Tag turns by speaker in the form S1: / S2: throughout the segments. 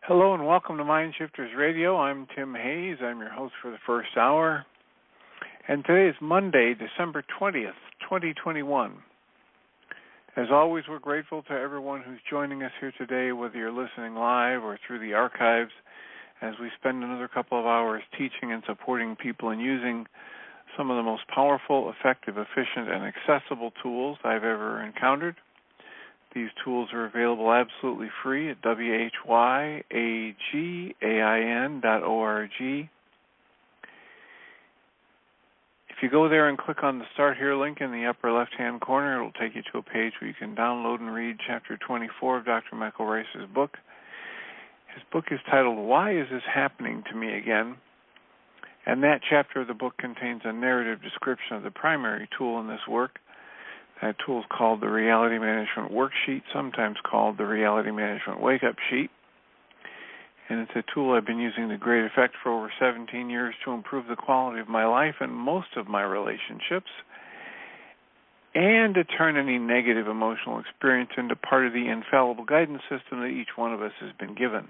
S1: Hello and welcome to Mindshifters Radio. I'm Tim Hayes. I'm your host for the first hour. And today is Monday, December 20th, 2021. As always, we're grateful to everyone who's joining us here today, whether you're listening live or through the archives, as we spend another couple of hours teaching and supporting people in using some of the most powerful, effective, efficient, and accessible tools I've ever encountered. These tools are available absolutely free at whyagain.org. If you go there and click on the Start Here link in the upper left-hand corner, it'll take you to a page where you can download and read Chapter 24 of Dr. Michael Rice's book. His book is titled, Why Is This Happening to Me Again? And that chapter of the book contains a narrative description of the primary tool in this work. That tool is called the Reality Management Worksheet, sometimes called the Reality Management Wake-Up Sheet. And it's a tool I've been using to great effect for over 17 years to improve the quality of my life and most of my relationships, and to turn any negative emotional experience into part of the infallible guidance system that each one of us has been given.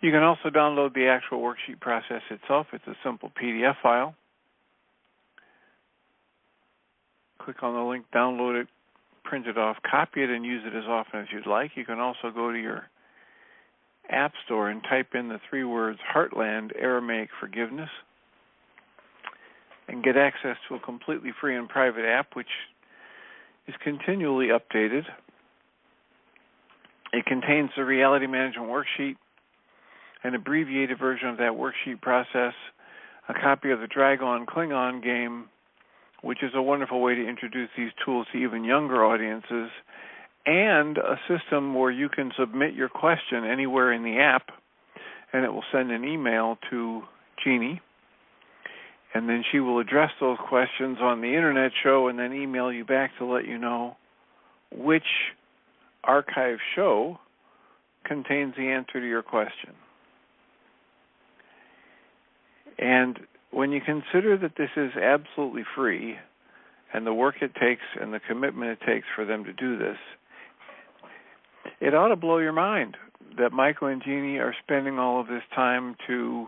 S1: You can also download the actual worksheet process itself. It's a simple PDF file. Click on the link, download it, print it off, copy it, and use it as often as you'd like. You can also go to your App Store and type in the three words Heartland Aramaic Forgiveness and get access to a completely free and private app which is continually updated. It contains the Reality Management Worksheet, an abbreviated version of that worksheet process, a copy of the Dragon Klingon game, which is a wonderful way to introduce these tools to even younger audiences, and a system where you can submit your question anywhere in the app, and it will send an email to Jeannie, and then she will address those questions on the Internet show and then email you back to let you know which archive show contains the answer to your question. And when you consider that this is absolutely free and the work it takes and the commitment it takes for them to do this, it ought to blow your mind that Michael and Jeannie are spending all of this time to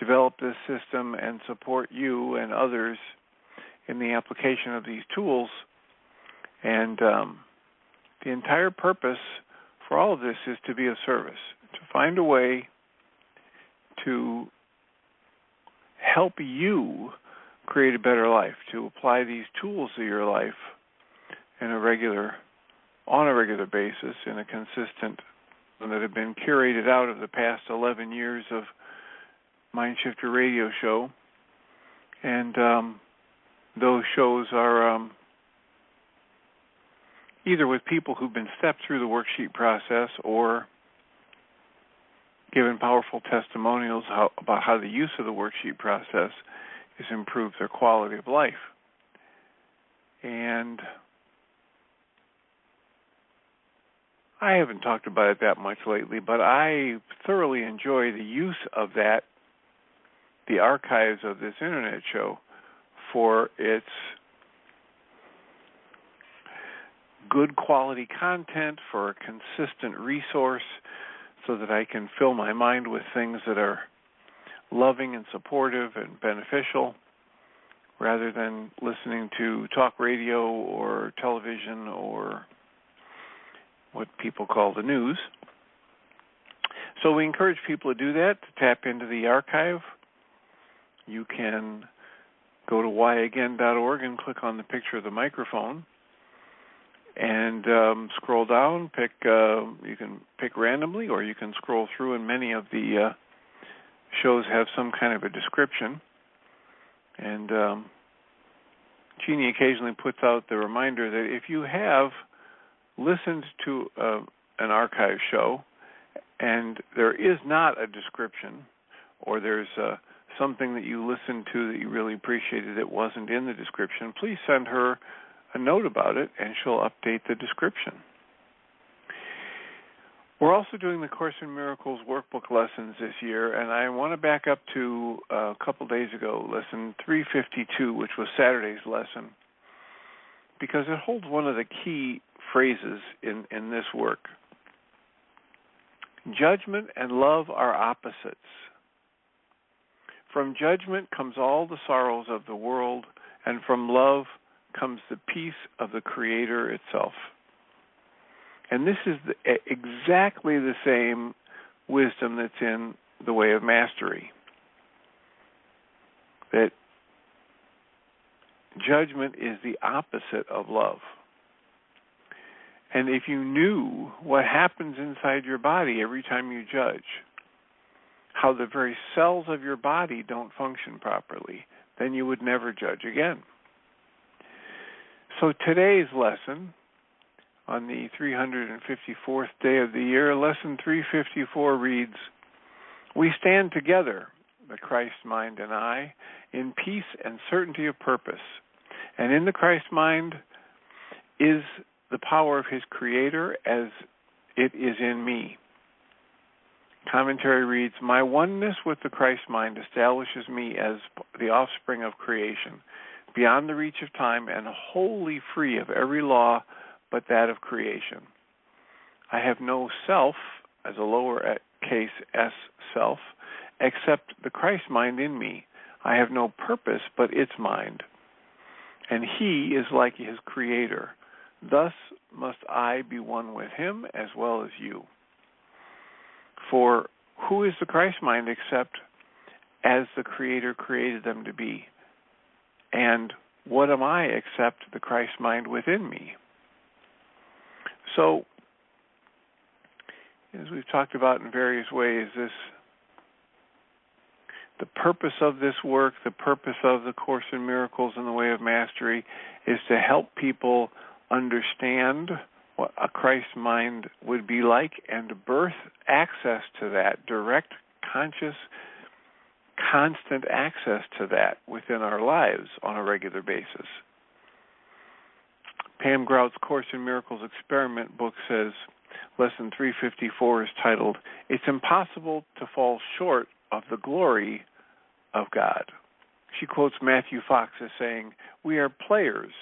S1: develop this system and support you and others in the application of these tools. And the entire purpose for all of this is to be of service, to find a way to help you create a better life, to apply these tools to your life on a regular basis, in a consistent, that have been curated out of the past 11 years of Mindshifter Radio show. And those shows are either with people who've been stepped through the worksheet process or given powerful testimonials about how the use of the worksheet process has improved their quality of life. And I haven't talked about it that much lately, but I thoroughly enjoy the use of that, the archives of this Internet show, for its good quality content, for a consistent resource, so that I can fill my mind with things that are loving and supportive and beneficial, rather than listening to talk radio or television or what people call the news. So we encourage people to do that, to tap into the archive. You can go to whyagain.org and click on the picture of the microphone and scroll down. You can pick randomly, or you can scroll through, and many of the shows have some kind of a description. And Jeannie occasionally puts out the reminder that if you have listened to an archive show and there is not a description, or there's something that you listened to that you really appreciated that wasn't in the description, please send her a note about it, and she'll update the description. We're also doing the Course in Miracles workbook lessons this year, and I want to back up to a couple days ago, lesson 352, which was Saturday's lesson, because it holds one of the key phrases in this work. Judgment and love are opposites. From judgment comes all the sorrows of the world, and from love comes the peace of the Creator itself. And this is exactly the same wisdom that's in the Way of Mastery. That judgment is the opposite of love. And if you knew what happens inside your body every time you judge, how the very cells of your body don't function properly, then you would never judge again. So today's lesson, on the 354th day of the year, lesson 354 reads, "We stand together, the Christ mind and I, in peace and certainty of purpose. And in the Christ mind is the power of his Creator as it is in me." Commentary reads, "My oneness with the Christ mind establishes me as the offspring of creation, beyond the reach of time and wholly free of every law but that of creation. I have no self, as a lowercase s self, except the Christ mind in me. I have no purpose but its mind. And he is like his Creator. Thus must I be one with him as well as you. For who is the Christ mind except as the Creator created them to be? And what am I except the Christ mind within me?" So, as we've talked about in various ways, the purpose of this work, the purpose of the Course in Miracles and the Way of Mastery, is to help people understand what a Christ mind would be like and to birth access to that, direct, conscious, constant access to that within our lives on a regular basis. Pam Grout's Course in Miracles Experiment book says, lesson 354 is titled, "It's Impossible to Fall Short of the Glory of God." She quotes Matthew Fox as saying, "We are players,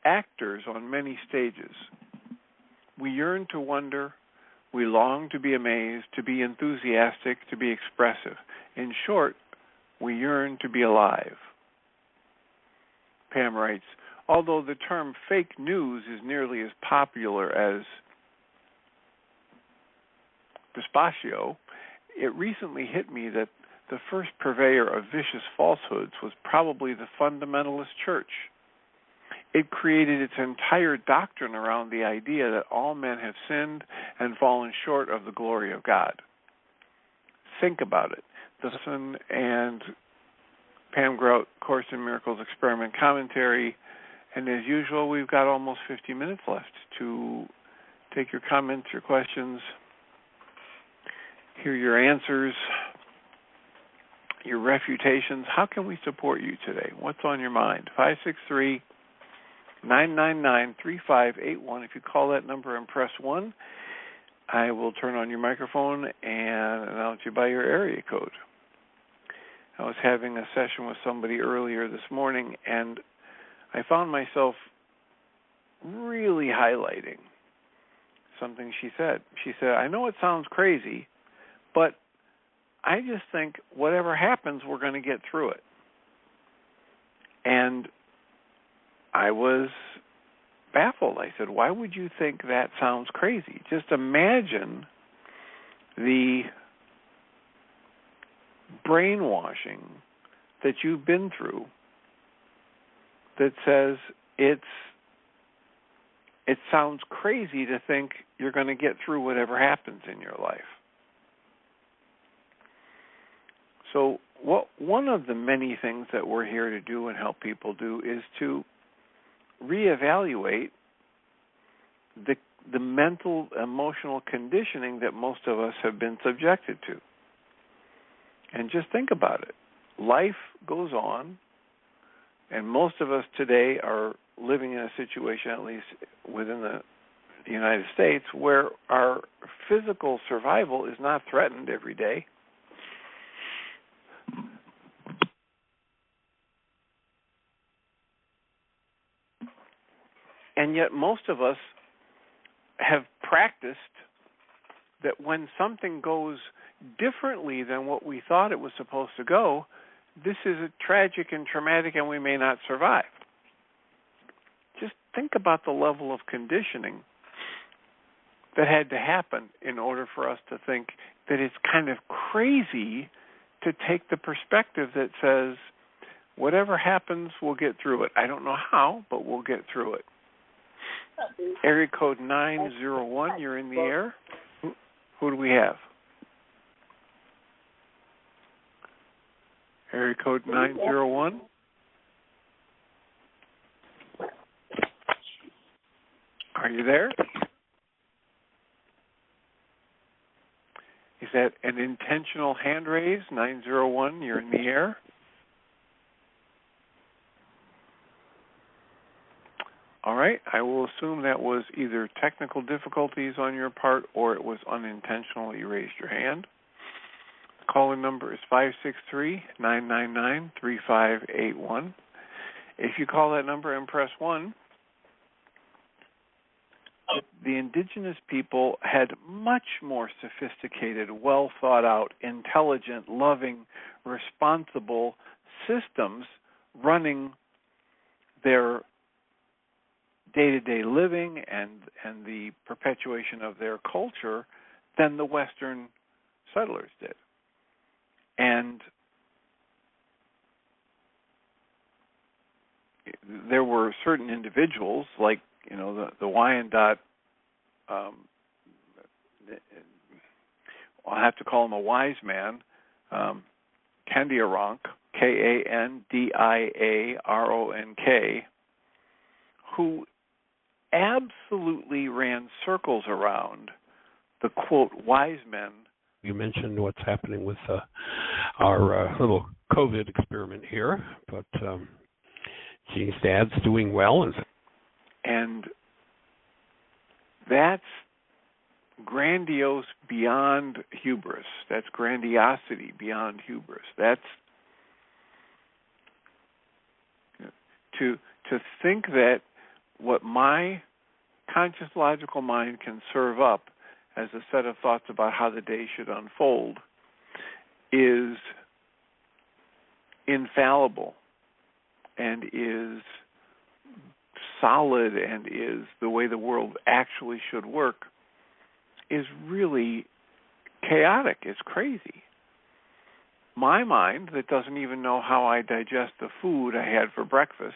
S1: actors on many stages. We yearn to wonder, we long to be amazed, to be enthusiastic, to be expressive. In short, we yearn to be alive." Pam writes, "Although the term fake news is nearly as popular as despacio, it recently hit me that the first purveyor of vicious falsehoods was probably the fundamentalist church. It created its entire doctrine around the idea that all men have sinned and fallen short of the glory of God." Think about it. Listen, and Pam Grout, Course in Miracles Experiment Commentary, and as usual, we've got almost 50 minutes left to take your comments, your questions, hear your answers, your refutations. How can we support you today? What's on your mind? 563-999-3581. If you call that number and press 1, I will turn on your microphone and announce you by your area code. I was having a session with somebody earlier this morning, and I found myself really highlighting something she said. She said, "I know it sounds crazy, but I just think whatever happens, we're going to get through it." And I was baffled. I said, "Why would you think that sounds crazy? Just imagine the brainwashing that you've been through that says it sounds crazy to think you're going to get through whatever happens in your life." So one of the many things that we're here to do and help people do is to reevaluate the mental, emotional conditioning that most of us have been subjected to. And just think about it. Life goes on, and most of us today are living in a situation, at least within the United States, where our physical survival is not threatened every day. And yet most of us have practiced that when something goes differently than what we thought it was supposed to go, this is tragic and traumatic and we may not survive. Just think about the level of conditioning that had to happen in order for us to think that it's kind of crazy to take the perspective that says, whatever happens, we'll get through it. I don't know how, but we'll get through it. Area code 901, you're in the air. Who do we have? Area code 901. Are you there? Is that an intentional hand raise? 901, you're in the air. All right, I will assume that was either technical difficulties on your part or it was unintentional. You raised your hand. The call-in number is 563-999-3581. If you call that number and press 1, the indigenous people had much more sophisticated, well-thought-out, intelligent, loving, responsible systems running their day-to-day living and the perpetuation of their culture than the Western settlers did. And there were certain individuals, like, you know, the Wyandotte, I'll have to call him a wise man, Kandiaronk, Kandiaronk, who absolutely ran circles around the, quote, wise men.
S2: You mentioned what's happening with our little COVID experiment here, but geez, Dad's doing well.
S1: And that's grandiose beyond hubris. That's grandiosity beyond hubris. That's to think that what my conscious logical mind can serve up as a set of thoughts about how the day should unfold is infallible and is solid and is the way the world actually should work is really chaotic. It's crazy. My mind that doesn't even know how I digest the food I had for breakfast,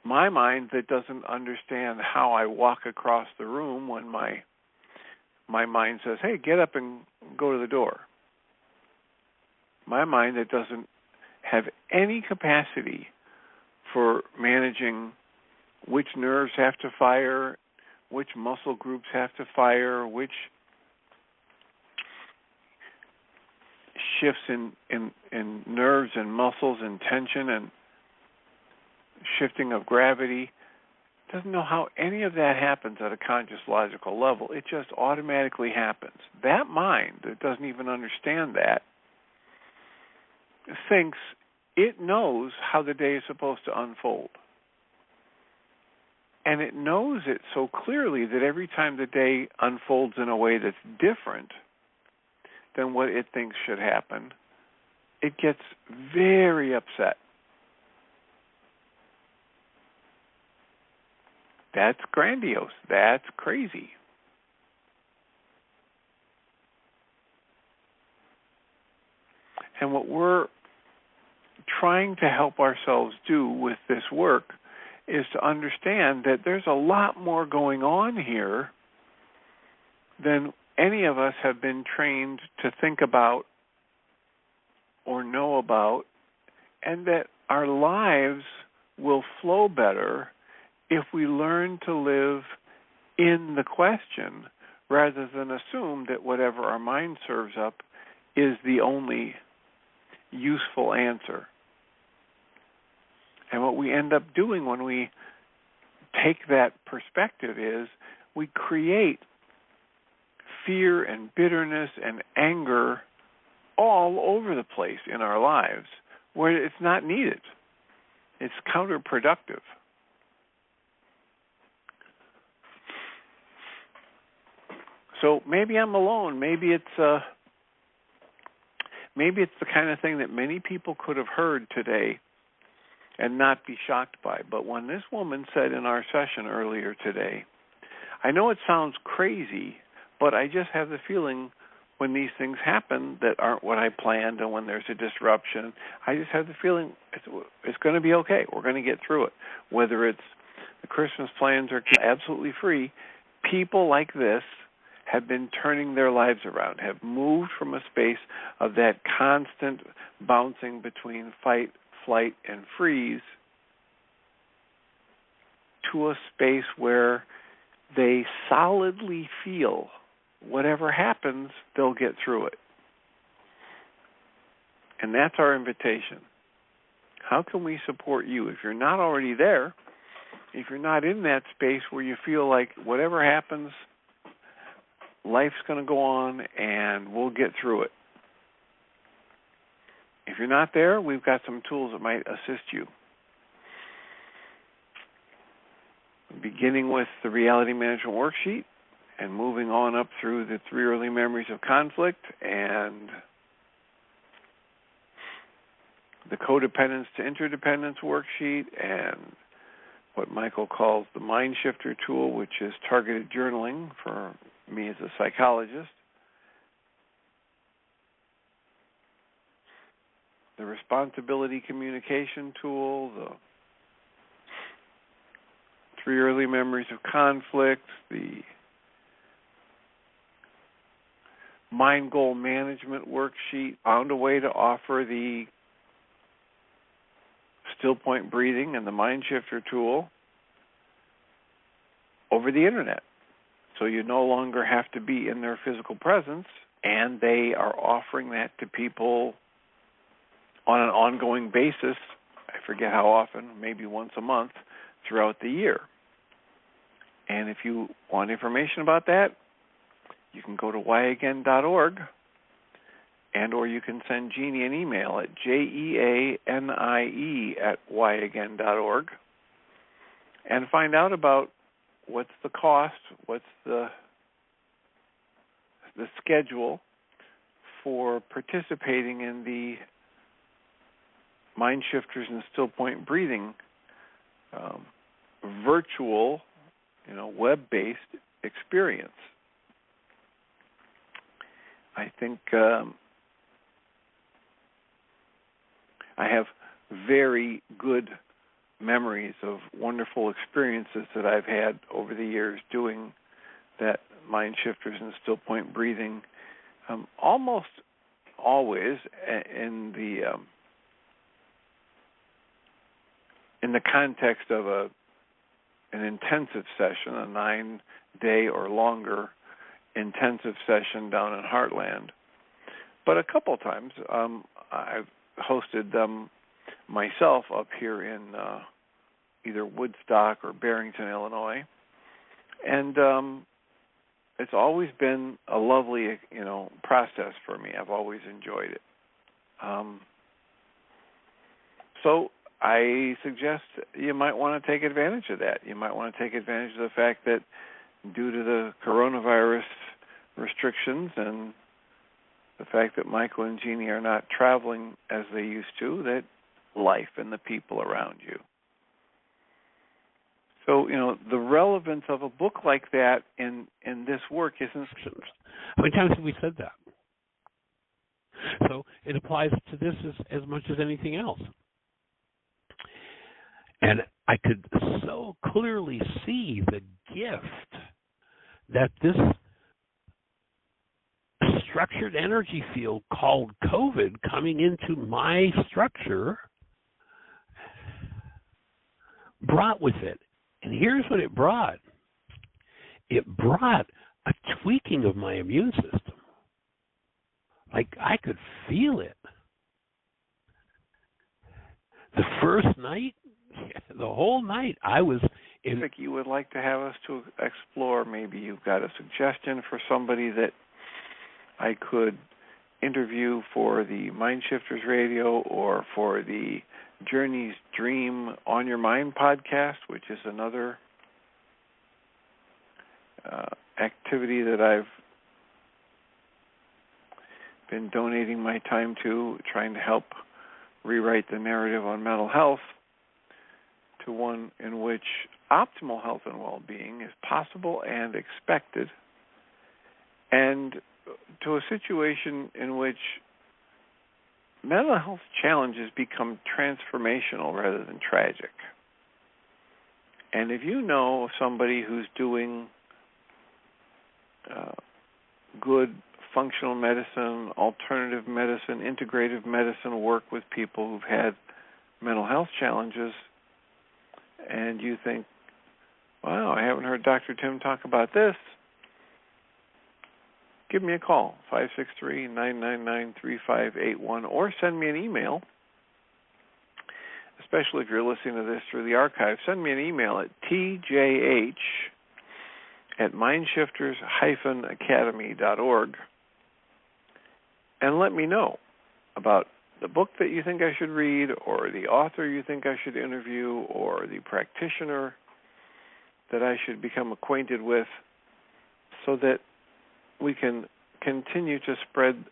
S1: my mind that doesn't understand how I walk across the room when my mind says, hey, get up and go to the door. My mind that doesn't have any capacity for managing which nerves have to fire, which muscle groups have to fire, which shifts in nerves and muscles and tension and shifting of gravity, doesn't know how any of that happens at a conscious logical level. It just automatically happens. That mind that doesn't even understand that thinks it knows how the day is supposed to unfold. And it knows it so clearly that every time the day unfolds in a way that's different than what it thinks should happen, it gets very upset. That's grandiose. That's crazy. And what we're trying to help ourselves do with this work is to understand that there's a lot more going on here than any of us have been trained to think about or know about, and that our lives will flow better if we learn to live in the question rather than assume that whatever our mind serves up is the only useful answer. And what we end up doing when we take that perspective is we create fear and bitterness and anger all over the place in our lives where it's not needed. It's counterproductive. So maybe I'm alone. Maybe it's the kind of thing that many people could have heard today and not be shocked by. But when this woman said in our session earlier today, I know it sounds crazy, but I just have the feeling when these things happen that aren't what I planned, and when there's a disruption, I just have the feeling it's going to be okay. We're going to get through it. Whether it's the Christmas plans are absolutely free, people like this have been turning their lives around, have moved from a space of that constant bouncing between fight, flight, and freeze to a space where they solidly feel whatever happens, they'll get through it. And that's our invitation. How can we support you? If you're not already there, if you're not in that space where you feel like whatever happens, life's going to go on and we'll get through it. If you're not there, we've got some tools that might assist you. Beginning with the reality management worksheet and moving on up through the 3 early memories of conflict and the codependence to interdependence worksheet and what Michael calls the mind shifter tool, which is targeted journaling for me as a psychologist. The responsibility communication tool, the 3 early memories of conflict, the mind goal management worksheet. Found a way to offer the still point breathing and the mind shifter tool over the internet. So you no longer have to be in their physical presence, and they are offering that to people on an ongoing basis. I forget how often, maybe once a month throughout the year. And if you want information about that, you can go to whyagain.org, and or you can send Jeannie an email at jeanie@whyagain.org and find out about what's the cost, what's the schedule for participating in the Mind Shifters and Still Point Breathing virtual, web-based experience. I think I have very good memories of wonderful experiences that I've had over the years doing that Mind Shifters and Still Point Breathing, almost always in the context of an intensive session, a 9-day or longer intensive session down in Heartland. But a couple of times I've hosted them myself up here in either Woodstock or Barrington, Illinois. And it's always been a lovely, process for me. I've always enjoyed it. So I suggest you might want to take advantage of that. You might want to take advantage of the fact that due to the coronavirus restrictions and the fact that Michael and Jeannie are not traveling as they used to, that life and the people around you. So, the relevance of a book like that in this work isn't...
S2: How many times have we said that? So it applies to this as much as anything else. And I could so clearly see the gift that this structured energy field called COVID coming into my structure brought with it. And here's what it brought. It brought a tweaking of my immune system. Like I could feel it. The first night, the whole night, I was in...
S1: If you would like to have us to explore, maybe you've got a suggestion for somebody that I could interview for the Mind Shifters Radio or for the Journey's Dream on Your Mind podcast, which is another activity that I've been donating my time to, trying to help rewrite the narrative on mental health to one in which optimal health and well-being is possible and expected, and to a situation in which mental health challenges become transformational rather than tragic. And if you know somebody who's doing good functional medicine, alternative medicine, integrative medicine work with people who've had mental health challenges, and you think, wow, I haven't heard Dr. Tim talk about this, give me a call, 563-999-3581, or send me an email, especially if you're listening to this through the archive. Send me an email at tjh@mindshifters-academy.org and let me know about the book that you think I should read, or the author you think I should interview, or the practitioner that I should become acquainted with, so that we can continue to spread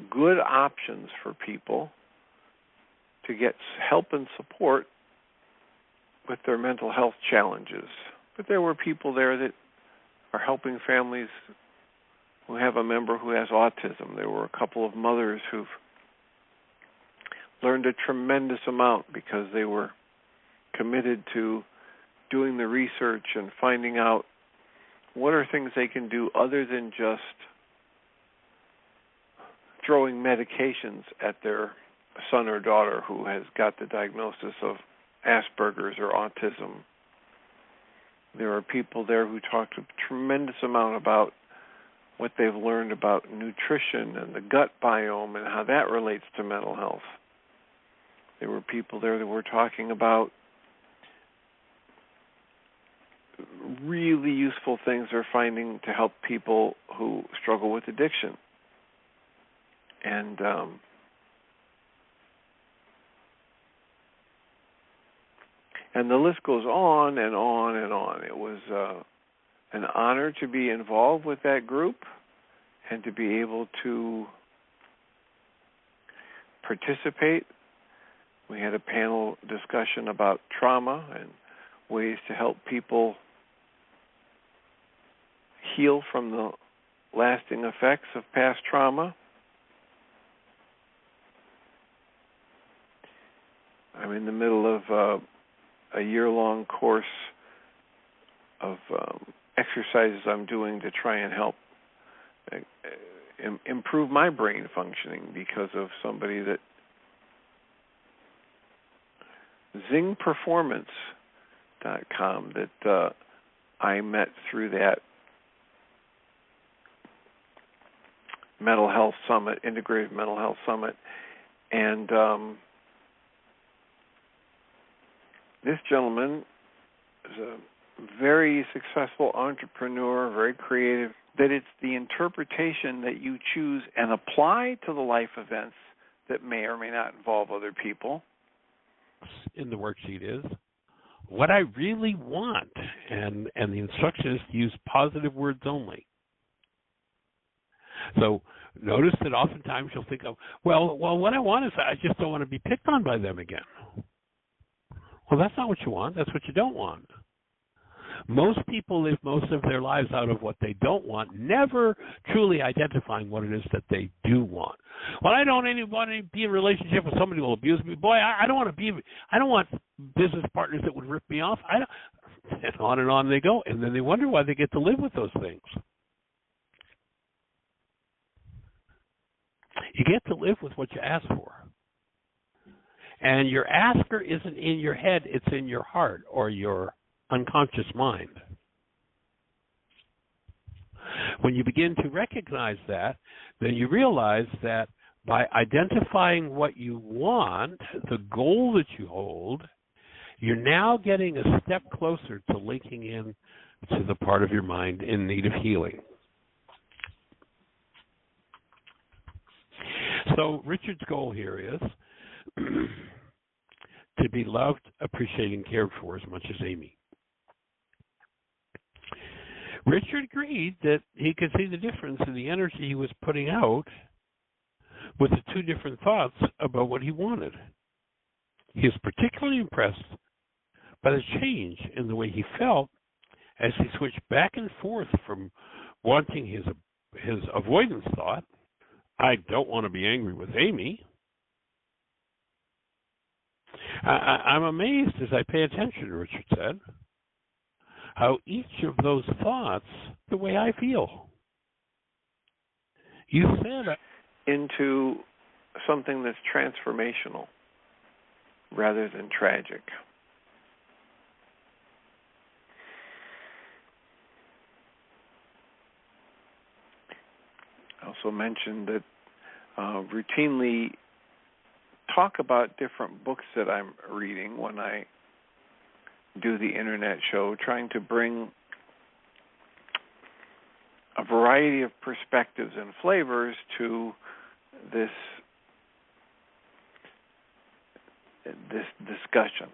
S1: good options for people to get help and support with their mental health challenges. But there were people there that are helping families who have a member who has autism. There were a couple of mothers who've learned a tremendous amount because they were committed to doing the research and finding out what are things they can do other than just throwing medications at their son or daughter who has got the diagnosis of Asperger's or autism. There are people there who talked a tremendous amount about what they've learned about nutrition and the gut biome and how that relates to mental health. There were people there that were talking about really useful things they're finding to help people who struggle with addiction. And the list goes on and on and on. It was an honor to be involved with that group and to be able to participate. We had a panel discussion about trauma and ways to help people heal from the lasting effects of past trauma. I'm in the middle of a year-long course of exercises I'm doing to try and help improve my brain functioning because of somebody that zingperformance.com that I met through that mental health summit, integrative mental health summit, and this gentleman is a very successful entrepreneur, very creative, that it's the interpretation that you choose and apply to the life events that may or may not involve other people.
S2: In the worksheet is what I really want, and the instruction is to use positive words only. So notice that oftentimes you'll think of, well, what I want is I just don't want to be picked on by them again. Well, that's not what you want. That's what you don't want. Most people live most of their lives out of what they don't want, never truly identifying what it is that they do want. Well, I don't want to be in a relationship with somebody who will abuse me. Boy, I don't want business partners that would rip me off. And on they go. And then they wonder why they get to live with those things. You get to live with what you ask for. And your asker isn't in your head, it's in your heart or your unconscious mind. When you begin to recognize that, then you realize that by identifying what you want, the goal that you hold, you're now getting a step closer to linking in to the part of your mind in need of healing. So Richard's goal here is to be loved, appreciated, and cared for as much as Amy. Richard agreed that he could see the difference in the energy he was putting out with the two different thoughts about what he wanted. He was particularly impressed by the change in the way he felt as he switched back and forth from wanting his avoidance thought, I don't want to be angry with Amy. I'm amazed as I pay attention, Richard said, how each of those thoughts, the way I feel. You said
S1: into something that's transformational rather than tragic. I also mentioned that routinely talk about different books that I'm reading when I do the internet show, trying to bring a variety of perspectives and flavors to this discussion.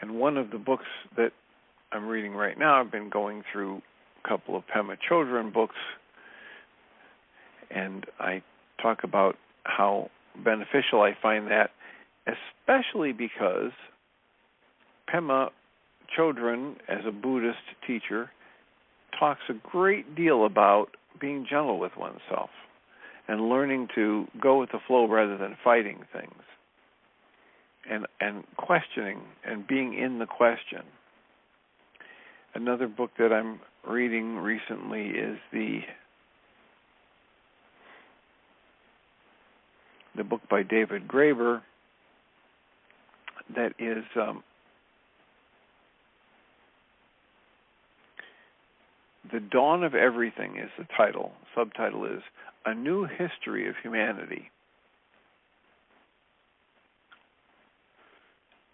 S1: And one of the books that I'm reading right now, I've been going through a couple of Pema Chodron books, and I talk about how beneficial I find that, especially because Pema Chodron, as a Buddhist teacher, talks a great deal about being gentle with oneself and learning to go with the flow rather than fighting things, and questioning and being in the question. Another book that I'm reading recently is the book by David Graeber that is The Dawn of Everything is the title. Subtitle is A New History of Humanity.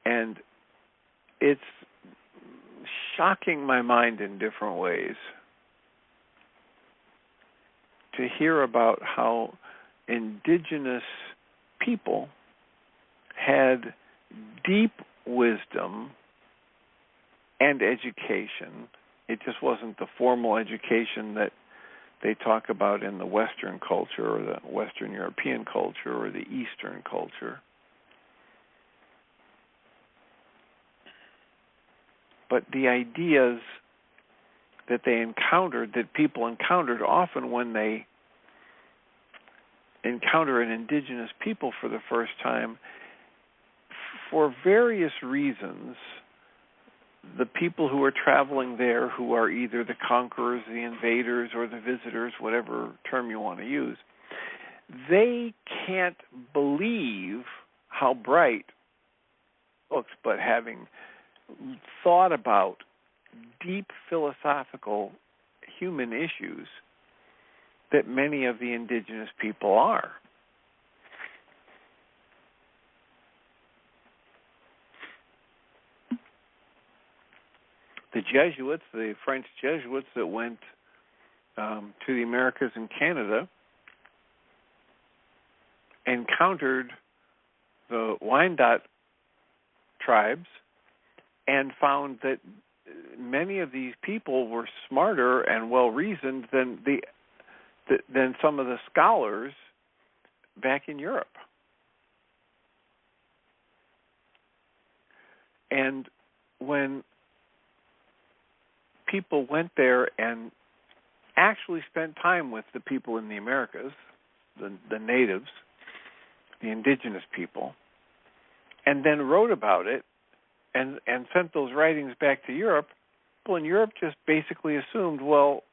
S1: And it's shocking my mind in different ways to hear about how indigenous people had deep wisdom and education. It just wasn't the formal education that they talk about in the Western culture or the Western European culture or the Eastern culture. But the ideas that they encountered, that people encountered often when they encounter an indigenous people for the first time, for various reasons, the people who are traveling there, who are either the conquerors, the invaders, or the visitors, whatever term you want to use, they can't believe how bright it looks, but having thought about deep philosophical human issues that many of the indigenous people are. The Jesuits, the French Jesuits that went to the Americas and Canada, encountered the Wyandot tribes and found that many of these people were smarter and well-reasoned than some of the scholars back in Europe. And when people went there and actually spent time with the people in the Americas, the natives, the indigenous people, and then wrote about it and sent those writings back to Europe, people in Europe just basically assumed, well,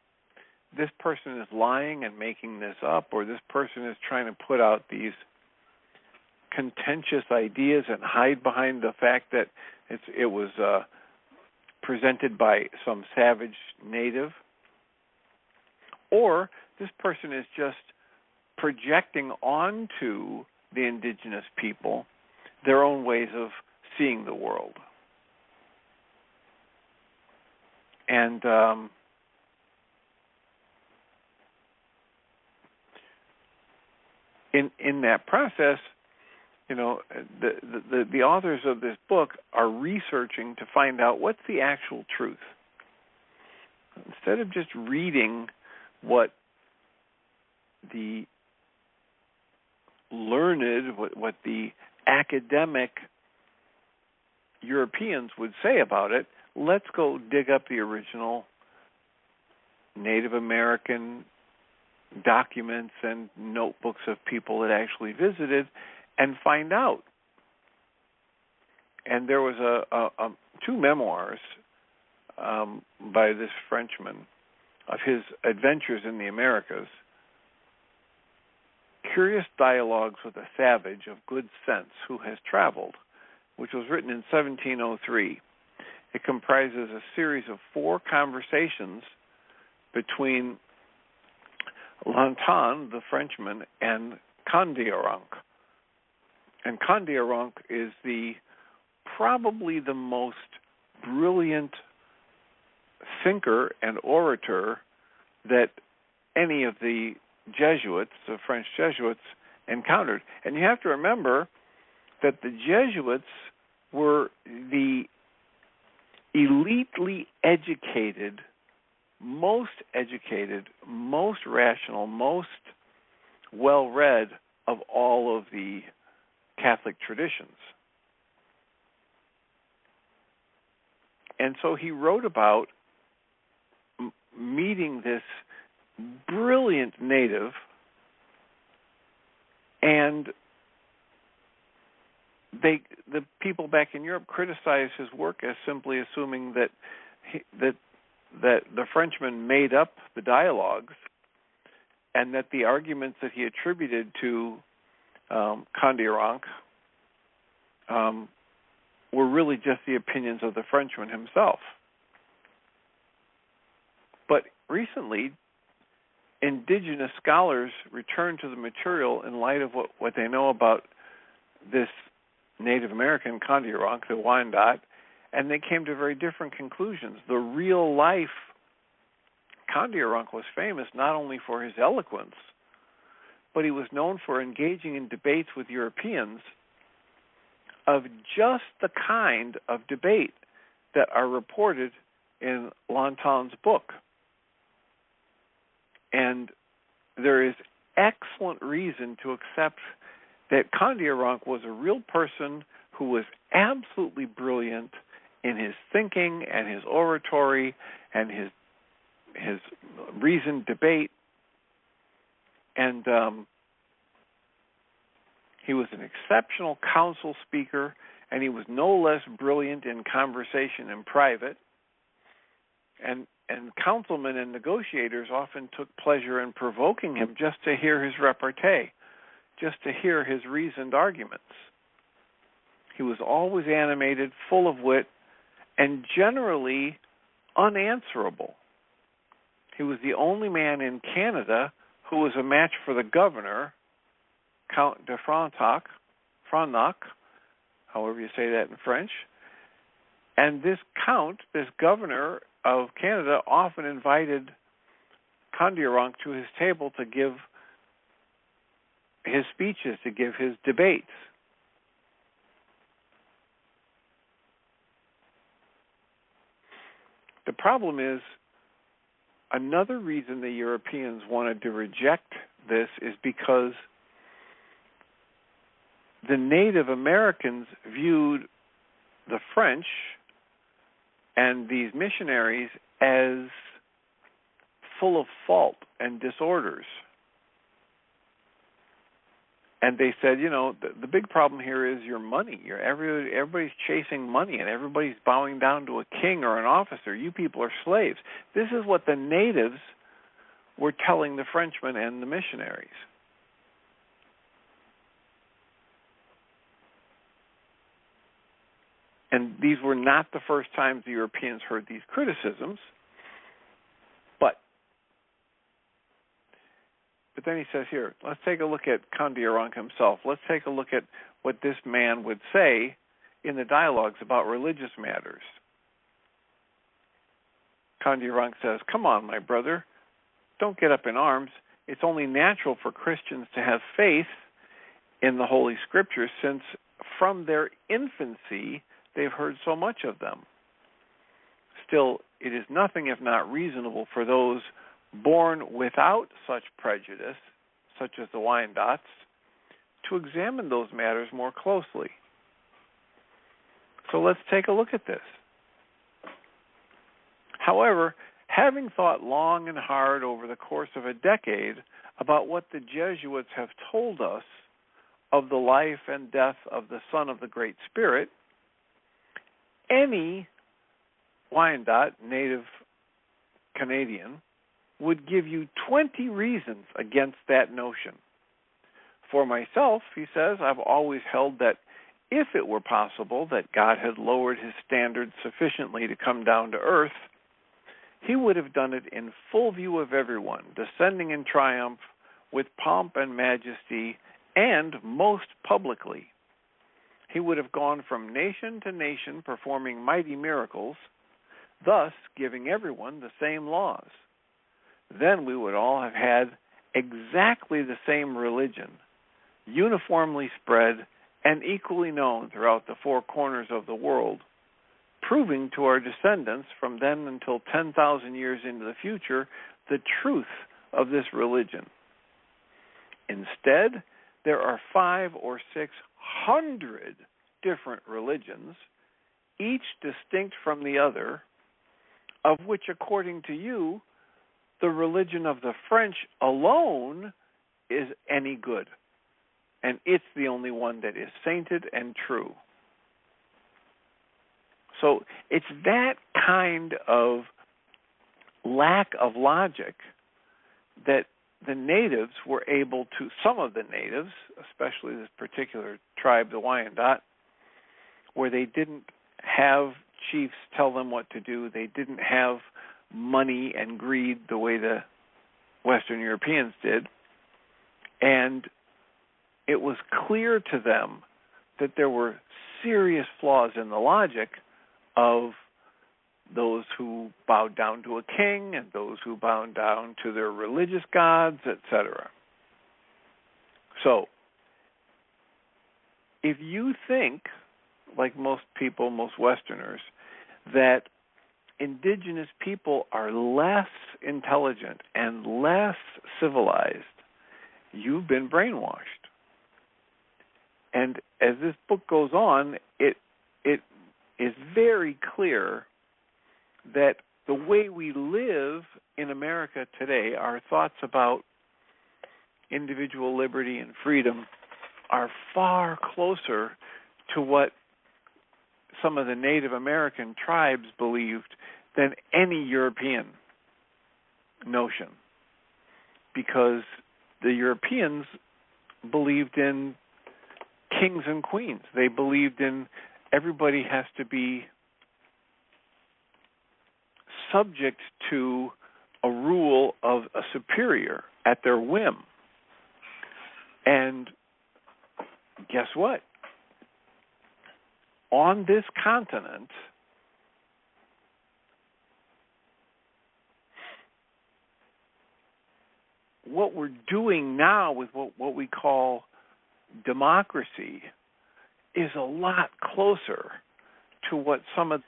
S1: this person is lying and making this up, or this person is trying to put out these contentious ideas and hide behind the fact that it was presented by some savage native, or this person is just projecting onto the indigenous people their own ways of seeing the world. And in that process, you know, the authors of this book are researching to find out what's the actual truth. instead of just reading what the learned, what the academic Europeans would say about it, let's go dig up the original Native American documents and notebooks of people that actually visited and find out. And there was two memoirs by this Frenchman of his adventures in the Americas, Curious Dialogues with a Savage of Good Sense Who Has Traveled, which was written in 1703. It comprises a series of 4 conversations between Lantan, the Frenchman, and Candiaronc. And Candiaronc is probably the most brilliant thinker and orator that any of the Jesuits, the French Jesuits, encountered. And you have to remember that the Jesuits were the elitely educated, most rational, most well-read of all of the Catholic traditions. And so he wrote about meeting this brilliant native, and the people back in Europe criticized his work as simply assuming that the Frenchman made up the dialogues, and that the arguments that he attributed to Candiaronc were really just the opinions of the Frenchman himself. But recently, indigenous scholars returned to the material in light of what they know about this Native American Candiaronc, the Wyandot, and they came to very different conclusions. The real life Candiaronc was famous not only for his eloquence, but he was known for engaging in debates with Europeans of just the kind of debate that are reported in Lantan's book. And there is excellent reason to accept that Candiaronc was a real person who was absolutely brilliant in his thinking and his oratory and his reasoned debate. And he was an exceptional council speaker, and he was no less brilliant in conversation in private. And councilmen and negotiators often took pleasure in provoking him just to hear his repartee, just to hear his reasoned arguments. He was always animated, full of wit, and generally unanswerable. He was the only man in Canada who was a match for the governor, Count de Frontenac, however you say that in French. And this count, this governor of Canada, often invited Candiaronc to his table to give his speeches, to give his debates. The problem is, another reason the Europeans wanted to reject this is because the Native Americans viewed the French and these missionaries as full of fault and disorders. And they said, the big problem here is your money. Everybody's chasing money, and everybody's bowing down to a king or an officer. You people are slaves. This is what the natives were telling the Frenchmen and the missionaries. And these were not the first times the Europeans heard these criticisms. But then he says here, let's take a look at Candiaronc himself. Let's take a look at what this man would say in the dialogues about religious matters. Candiaronc says, "Come on, my brother, don't get up in arms. It's only natural for Christians to have faith in the Holy Scriptures, since from their infancy they've heard so much of them. Still, it is nothing if not reasonable for those born without such prejudice, such as the Wyandottes, to examine those matters more closely. So let's take a look at this. However, having thought long and hard over the course of a decade about what the Jesuits have told us of the life and death of the Son of the Great Spirit, any Wyandot, native Canadian, would give you 20 reasons against that notion. For myself, he says, I've always held that if it were possible that God had lowered his standards sufficiently to come down to earth, he would have done it in full view of everyone, descending in triumph with pomp and majesty, and most publicly. He would have gone from nation to nation performing mighty miracles, thus giving everyone the same laws. Then we would all have had exactly the same religion, uniformly spread and equally known throughout the four corners of the world, proving to our descendants from then until 10,000 years into the future the truth of this religion. Instead, there are 500 or 600 different religions, each distinct from the other, of which, according to you, the religion of the French alone is any good, and it's the only one that is sainted and true. So it's that kind of lack of logic that the natives were able to, some of the natives, especially this particular tribe, the Wyandot, where they didn't have chiefs tell them what to do, they didn't have money and greed the way the Western Europeans did, and it was clear to them that there were serious flaws in the logic of those who bowed down to a king and those who bowed down to their religious gods, etc. So, if you think, like most people, most Westerners, that indigenous people are less intelligent and less civilized, you've been brainwashed. And as this book goes on, it is very clear that the way we live in America today, our thoughts about individual liberty and freedom are far closer to what some of the Native American tribes believed than any European notion. Because the Europeans believed in kings and queens. They believed in everybody has to be subject to a rule of a superior at their whim. And guess what? On this continent, what we're doing now with what we call democracy is a lot closer to what some of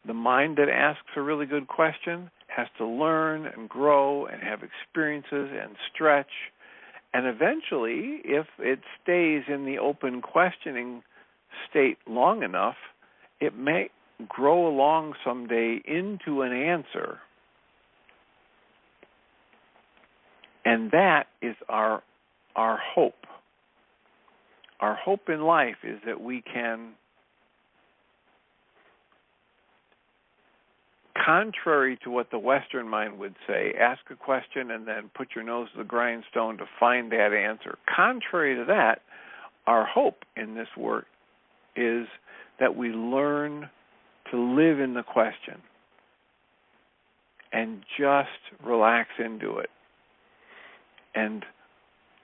S1: the mind that asks a really good question has to learn and grow and have experiences and stretch. And eventually, if it stays in the open questioning state long enough, it may grow along someday into an answer. And that is our hope. Our hope in life is that we can, contrary to what the Western mind would say, ask a question and then put your nose to the grindstone to find that answer. Contrary to that, our hope in this work is that we learn to live in the question and just relax into it and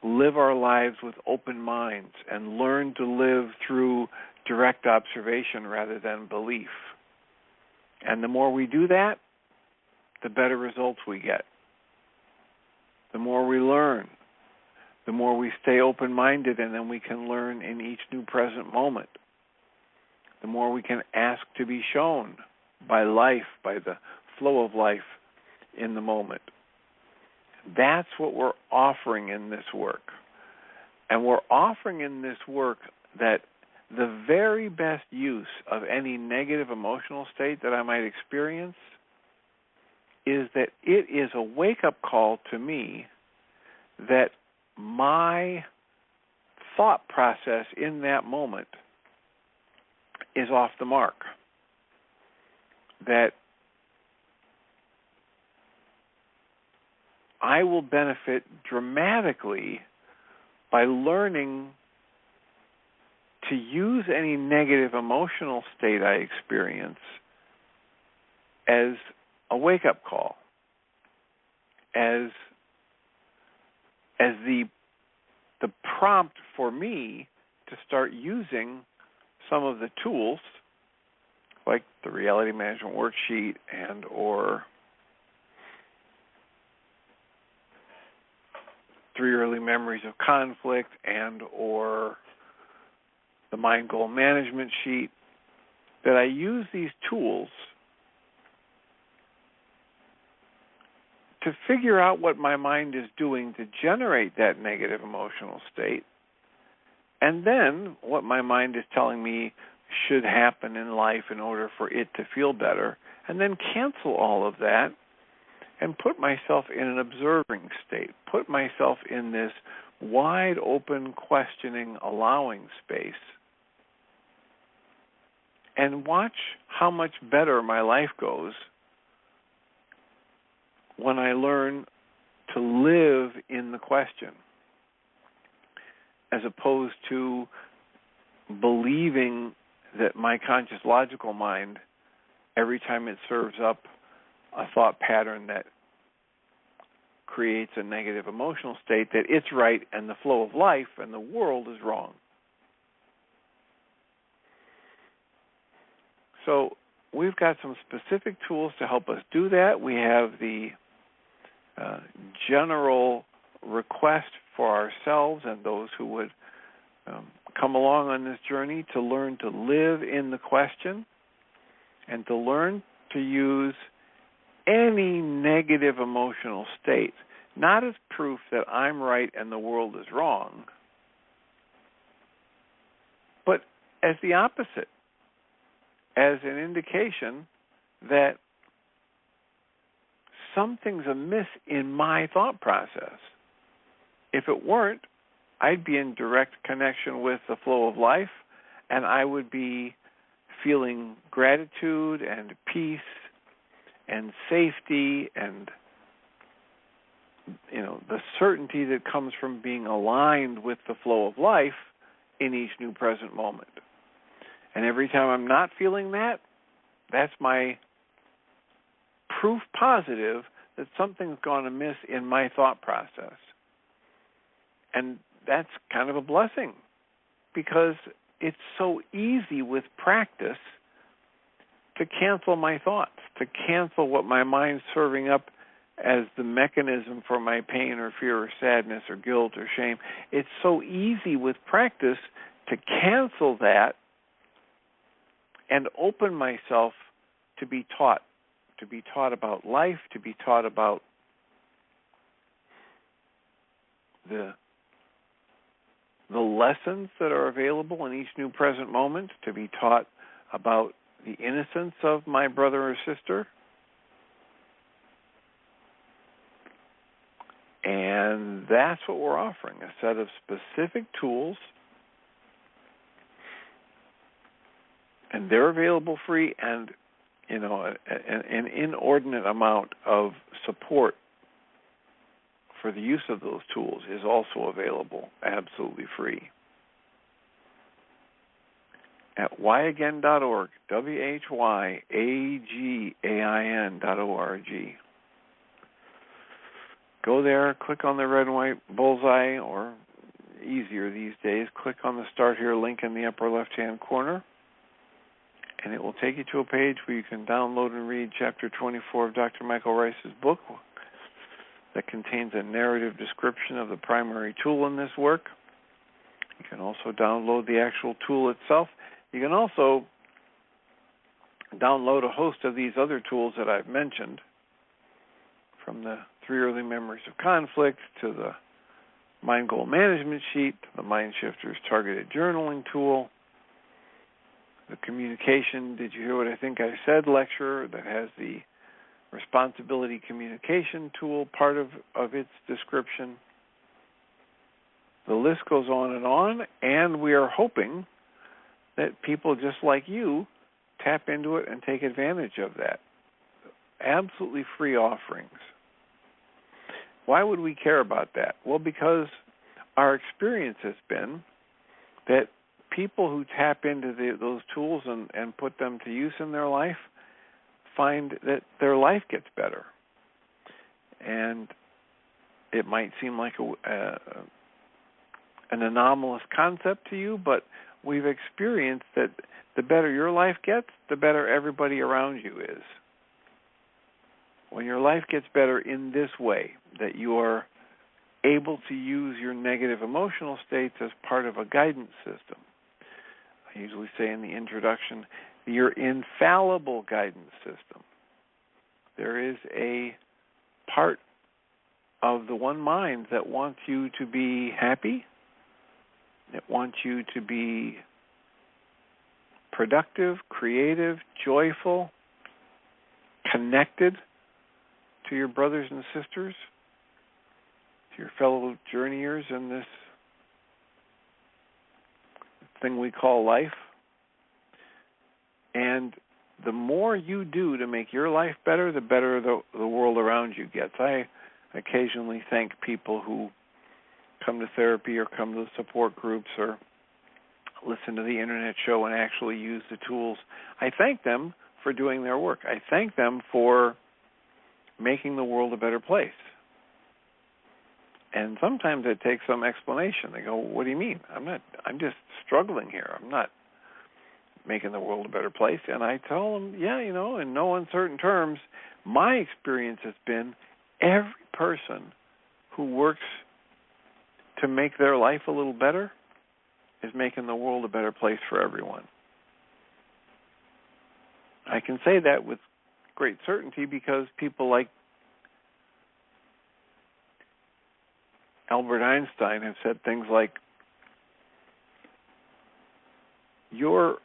S1: live our lives with open minds and learn to live through direct observation rather than belief. And the more we do that, the better results we get. The more we learn, the more we stay open-minded, and then we can learn in each new present moment. The more we can ask to be shown by life, by the flow of life in the moment. That's what we're offering in this work. And we're offering in this work that the very best use of any negative emotional state that I might experience is that it is a wake-up call to me that my thought process in that moment is off the mark. That I will benefit dramatically by learning to use any negative emotional state I experience as a wake-up call, as the prompt for me to start using some of the tools, like the reality management worksheet and or 3 early memories of conflict and or the mind goal management sheet, that I use these tools to figure out what my mind is doing to generate that negative emotional state, and then what my mind is telling me should happen in life in order for it to feel better, and then cancel all of that and put myself in an observing state, put myself in this wide open, questioning, allowing space, and watch how much better my life goes when I learn to live in the question, as opposed to believing that my conscious logical mind, every time it serves up a thought pattern that creates a negative emotional state, that it's right and the flow of life and the world is wrong. So we've got some specific tools to help us do that. We have the general request for ourselves and those who would come along on this journey to learn to live in the question and to learn to use any negative emotional state, not as proof that I'm right and the world is wrong, but as the opposite, as an indication that something's amiss in my thought process. If it weren't, I'd be in direct connection with the flow of life, and I would be feeling gratitude and peace and safety and, the certainty that comes from being aligned with the flow of life in each new present moment. And every time I'm not feeling that, that's my proof positive that something's gone amiss in my thought process. And that's kind of a blessing, because it's so easy with practice to cancel my thoughts, to cancel what my mind's serving up as the mechanism for my pain or fear or sadness or guilt or shame. It's so easy with practice to cancel that and open myself to be taught about life, to be taught about the lessons that are available in each new present moment, to be taught about the innocence of my brother or sister. And that's what we're offering, a set of specific tools, and they're available free, and an inordinate amount of support for the use of those tools is also available absolutely free at whyagain.org, whyagain.org. Go there, click on the red and white bullseye, or easier these days, click on the Start Here link in the upper left-hand corner, and it will take you to a page where you can download and read Chapter 24 of Dr. Michael Rice's book that contains a narrative description of the primary tool in this work. You can also download the actual tool itself. You can also download a host of these other tools that I've mentioned, from the 3 early memories of conflict to the Mind Goal Management Sheet, the Mind Shifter's Targeted Journaling Tool, the Communication, Did You Hear What I Think I Said lecture that has the Responsibility Communication Tool part of its description. The list goes on, and we are hoping that people just like you tap into it and take advantage of that. Absolutely free offerings. Why would we care about that? Well, because our experience has been that people who tap into those tools and put them to use in their life find that their life gets better. And it might seem like an anomalous concept to you, but we've experienced that the better your life gets, the better everybody around you is. When your life gets better in this way, that you are able to use your negative emotional states as part of a guidance system. I usually say in the introduction, your infallible guidance system. There is a part of the one mind that wants you to be happy. It wants you to be productive, creative, joyful, connected to your brothers and sisters, to your fellow journeyers in this thing we call life. And the more you do to make your life better, the better the world around you gets. I occasionally thank people who come to therapy or come to the support groups or listen to the internet show and actually use the tools. I thank them for doing their work. I thank them for making the world a better place. And sometimes it takes some explanation. They go, what do you mean? I'm just struggling here. I'm not making the world a better place. And I tell them, in no uncertain terms, my experience has been every person who works to make their life a little better is making the world a better place for everyone. I can say that with great certainty because people like Albert Einstein have said things like, your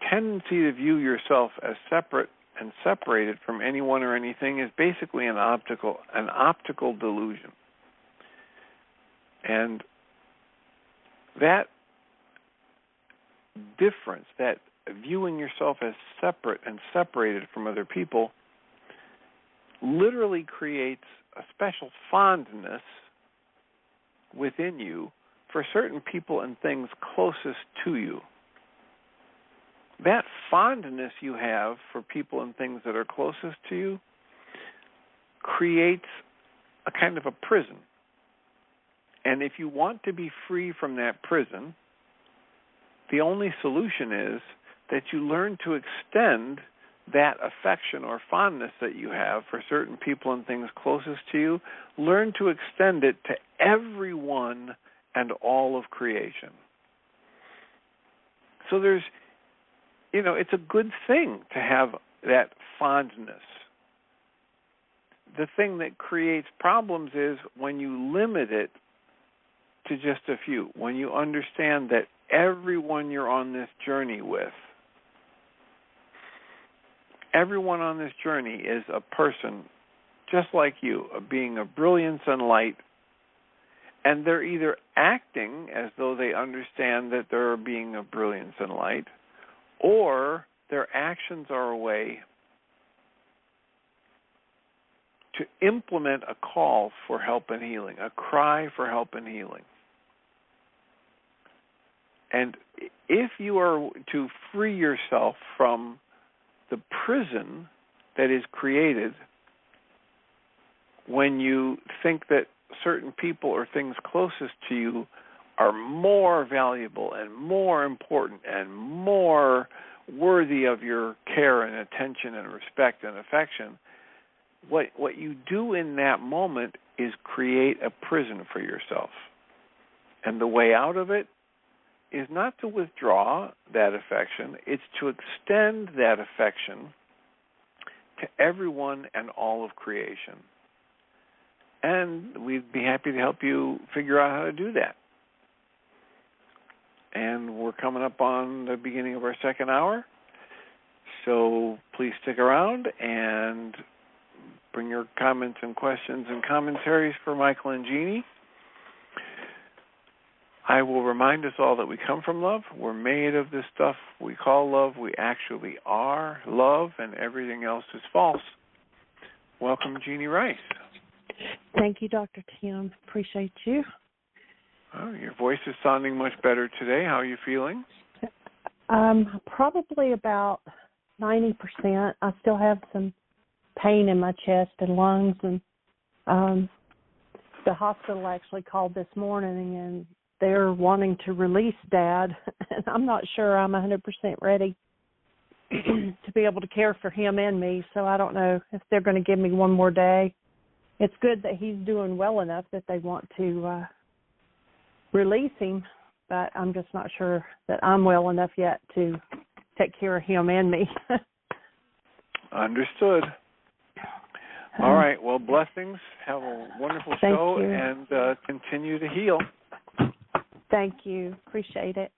S1: tendency to view yourself as separate and separated from anyone or anything is basically an optical delusion. And that difference, that viewing yourself as separate and separated from other people, literally creates a special fondness within you for certain people and things closest to you. That fondness you have for people and things that are closest to you creates a kind of a prison. And if you want to be free from that prison, the only solution is that you learn to extend that affection or fondness that you have for certain people and things closest to you, learn to extend it to everyone and all of creation. So there's, it's a good thing to have that fondness. The thing that creates problems is when you limit it to just a few, when you understand that everyone you're on this journey with, everyone on this journey is a person just like you, a being of brilliance and light, and they're either acting as though they understand that they're a being of brilliance and light, or their actions are a way to implement a call for help and healing, a cry for help and healing. And if you are to free yourself from the prison that is created when you think that certain people or things closest to you are more valuable and more important and more worthy of your care and attention and respect and affection, what you do in that moment is create a prison for yourself. And the way out of it is not to withdraw that affection, it's to extend that affection to everyone and all of creation. And we'd be happy to help you figure out how to do that. And we're coming up on the beginning of our second hour, so please stick around and bring your comments and questions and commentaries for Michael and Jeannie. I will remind us all that we come from love. We're made of this stuff we call love. We actually are love, and everything else is false. Welcome, Jeannie Rice.
S3: Thank you, Dr. Tim. Appreciate you.
S1: Oh, your voice is sounding much better today. How are you feeling?
S3: Probably about 90%. I still have some pain in my chest and lungs, and the hospital actually called this morning, and they're wanting to release Dad, and I'm not sure I'm 100% ready to be able to care for him and me, so I don't know if they're going to give me one more day. It's good that he's doing well enough that they want to release him, but I'm just not sure that I'm well enough yet to take care of him and me.
S1: Understood. All right. Well, blessings. Have a wonderful show, and continue to heal.
S3: Thank you. Appreciate it.